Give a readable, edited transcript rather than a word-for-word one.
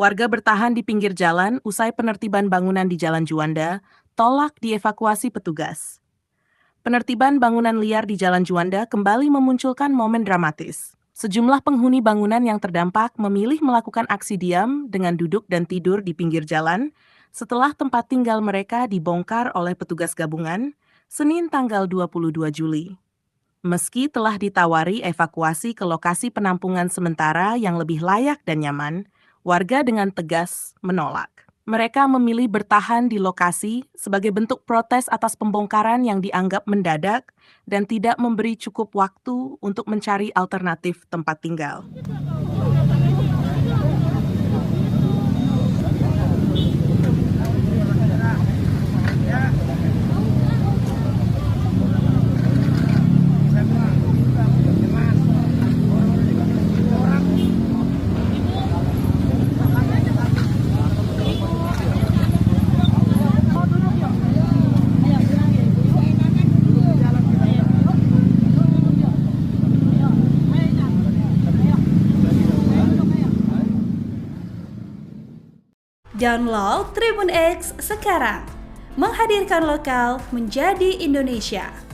Warga bertahan di pinggir jalan usai penertiban bangunan di Jalan Juanda, tolak dievakuasi petugas. Penertiban bangunan liar di Jalan Juanda kembali memunculkan momen dramatis. Sejumlah penghuni bangunan yang terdampak memilih melakukan aksi diam dengan duduk dan tidur di pinggir jalan setelah tempat tinggal mereka dibongkar oleh petugas gabungan Senin tanggal 22 Juli. Meski telah ditawari evakuasi ke lokasi penampungan sementara yang lebih layak dan nyaman, warga dengan tegas menolak. Mereka memilih bertahan di lokasi sebagai bentuk protes atas pembongkaran yang dianggap mendadak dan tidak memberi cukup waktu untuk mencari alternatif tempat tinggal. Download Tribun X sekarang, menghadirkan lokal menjadi Indonesia.